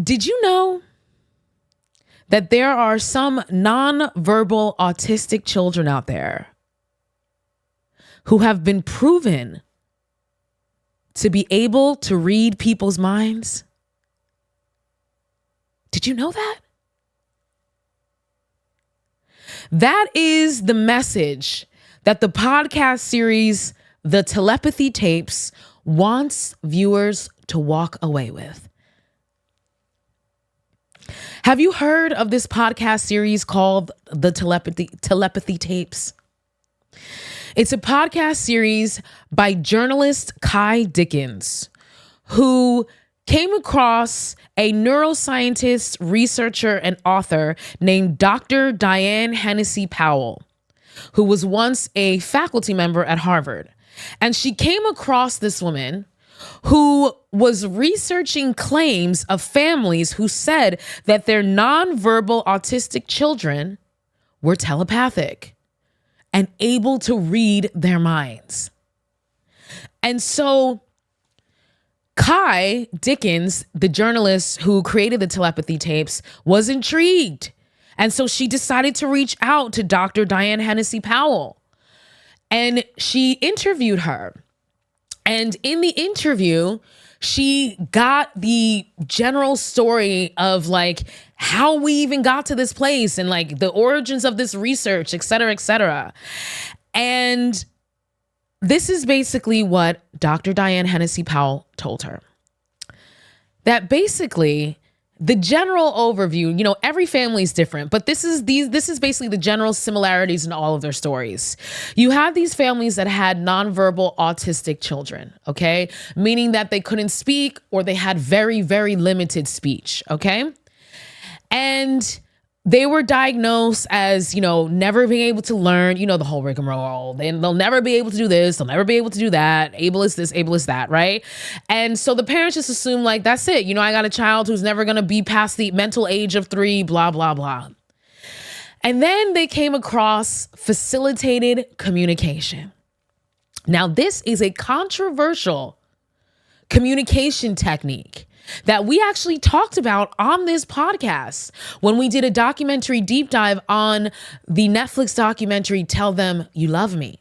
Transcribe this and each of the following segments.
Did you know that there are some nonverbal autistic children out there who have been proven to be able to read people's minds? Did you know that? That is the message that the podcast series, The Telepathy Tapes, wants viewers to walk away with. Have you heard of this podcast series called The Telepathy Tapes? It's a podcast series by journalist Kai Dickens, who came across a neuroscientist, researcher, and author named Dr. Diane Hennessy Powell, who was once a faculty member at Harvard. And she came across this woman who was researching claims of families who said that their nonverbal autistic children were telepathic and able to read their minds. And so Kai Dickens, the journalist who created the Telepathy Tapes, was intrigued. And so she decided to reach out to Dr. Diane Hennessy Powell. And she interviewed her. And in the interview, she got the general story of like how we even got to this place and like the origins of this research, et cetera, et cetera. And this is basically what Dr. Diane Hennessy Powell told her. That basically the general overview, you know, every family is different, but this is basically the general similarities in all of their stories. You have these families that had nonverbal autistic children, okay? Meaning that they couldn't speak or they had very, very limited speech, okay? And they were diagnosed as, you know, never being able to learn, you know, the whole rigmarole. They'll never be able to do this. They'll never be able to do that. Ableist this, ableist that, right? And so the parents just assume like, that's it. You know, I got a child who's never going to be past the mental age of 3, blah, blah, blah. And then they came across facilitated communication. Now, this is a controversial communication technique that we actually talked about on this podcast when we did a documentary deep dive on the Netflix documentary, Tell Them You Love Me.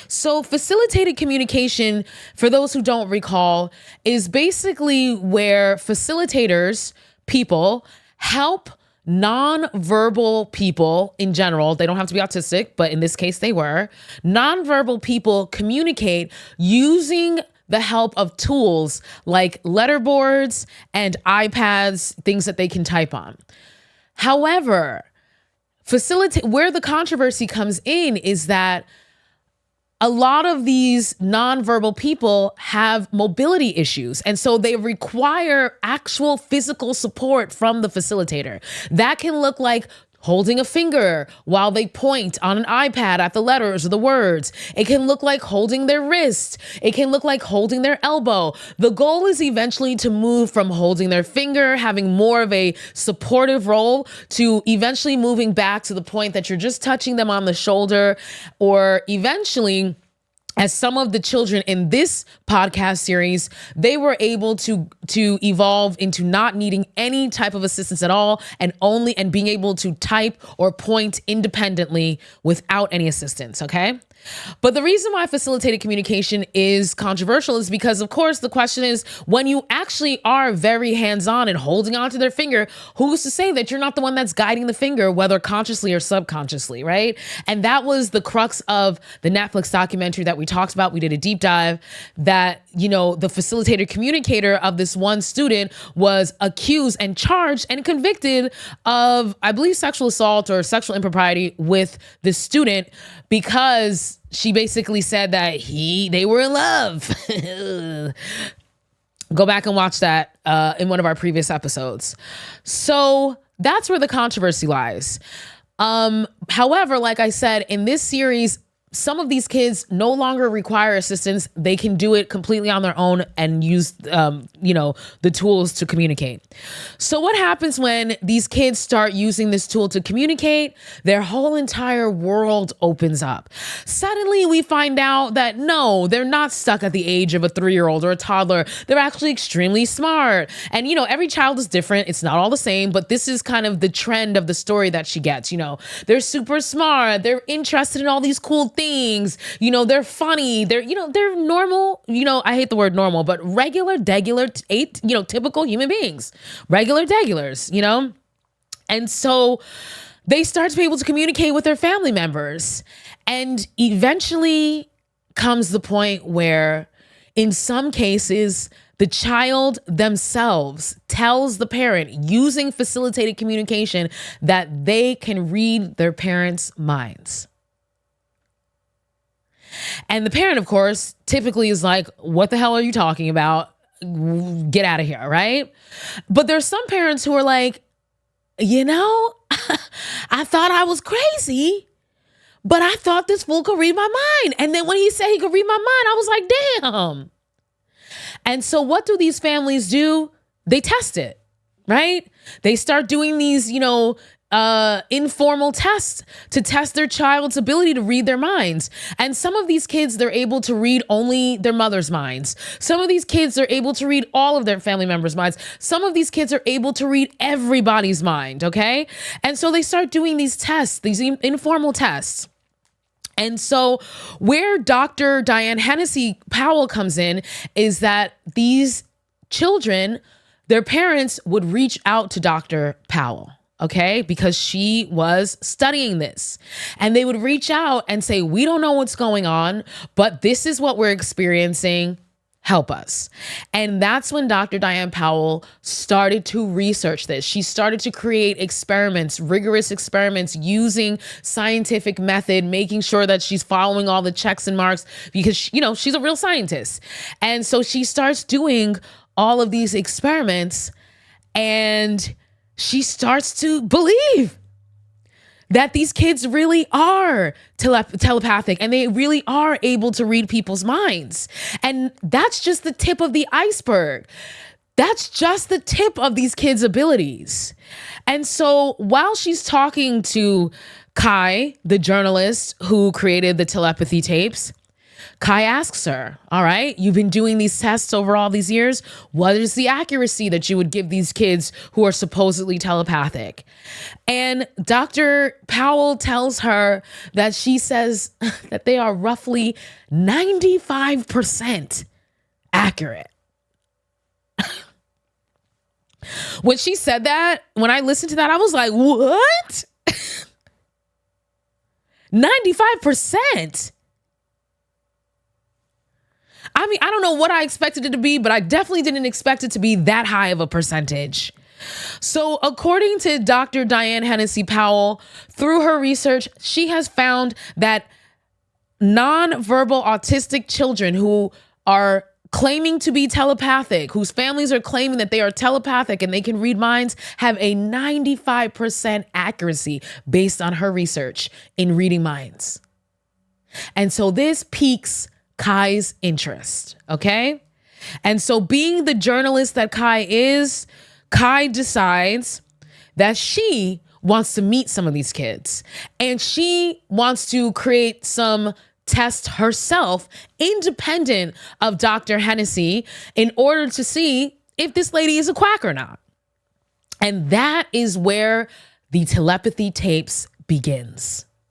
So facilitated communication, for those who don't recall, is basically where facilitators, people, help nonverbal people in general, they don't have to be autistic, but in this case they were, nonverbal people communicate using the help of tools like letterboards and iPads, things that they can type on. However, where the controversy comes in is that a lot of these nonverbal people have mobility issues, and so they require actual physical support from the facilitator. That can look like holding a finger while they point on an iPad at the letters or the words. It can look like holding their wrist. It can look like holding their elbow. The goal is eventually to move from holding their finger, having more of a supportive role, to eventually moving back to the point that you're just touching them on the shoulder, or eventually, as some of the children in this podcast series, they were able to evolve into not needing any type of assistance at all, and being able to type or point independently without any assistance, okay? But the reason why facilitated communication is controversial is because, of course, the question is, when you actually are very hands-on and holding onto their finger, who's to say that you're not the one that's guiding the finger, whether consciously or subconsciously, right? And that was the crux of the Netflix documentary that we talked about. We did a deep dive that, you know, the facilitator communicator of this one student was accused and charged and convicted of, I believe, sexual assault or sexual impropriety with the student, because she basically said that they were in love. Go back and watch that in one of our previous episodes. So that's where the controversy lies. However, like I said, in this series, some of these kids no longer require assistance. They can do it completely on their own and use, the tools to communicate. So what happens when these kids start using this tool to communicate? Their whole entire world opens up. Suddenly we find out that no, they're not stuck at the age of a 3-year-old or a toddler. They're actually extremely smart. And, every child is different. It's not all the same, but this is kind of the trend of the story that she gets. They're super smart. They're interested in all these cool things. They're funny. They're normal. I hate the word normal, but regular, typical human beings, regular degulars, And so they start to be able to communicate with their family members. And eventually comes the point where, in some cases, the child themselves tells the parent, using facilitated communication, that they can read their parents' minds. And the parent, of course, typically is like, what the hell are you talking about? Get out of here, right? But there's some parents who are like, I thought I was crazy, but I thought this fool could read my mind. And then when he said he could read my mind, I was like, damn. And so what do these families do? They test it, right? They start doing these, informal tests to test their child's ability to read their minds. And some of these kids, they're able to read only their mother's minds. Some of these kids are able to read all of their family members' minds. Some of these kids are able to read everybody's mind, okay? And so they start doing these tests, these informal tests. And so where Dr. Diane Hennessy Powell comes in is that these children, their parents would reach out to Dr. Powell, okay, because she was studying this. And they would reach out and say, we don't know what's going on, but this is what we're experiencing. Help us. And that's when Dr. Diane Powell started to research this. She started to create experiments, rigorous experiments, using scientific method, making sure that she's following all the checks and marks because, she's a real scientist. And so she starts doing all of these experiments and she starts to believe that these kids really are telepathic and they really are able to read people's minds. And that's just the tip of the iceberg. That's just the tip of these kids' abilities. And so while she's talking to Kai, the journalist who created the telepathy tapes, Kai asks her, all right, you've been doing these tests over all these years. What is the accuracy that you would give these kids who are supposedly telepathic? And Dr. Powell tells her that she says that they are roughly 95% accurate. When she said that, when I listened to that, I was like, what? 95%? I mean, I don't know what I expected it to be, but I definitely didn't expect it to be that high of a percentage. So according to Dr. Diane Hennessy Powell, through her research, she has found that nonverbal autistic children who are claiming to be telepathic, whose families are claiming that they are telepathic and they can read minds, have a 95% accuracy based on her research in reading minds. And so this piques Kai's interest, okay? And so being the journalist that Kai is, Kai decides that she wants to meet some of these kids and she wants to create some tests herself independent of Dr. Hennessy in order to see if this lady is a quack or not. And that is where the telepathy tapes begins.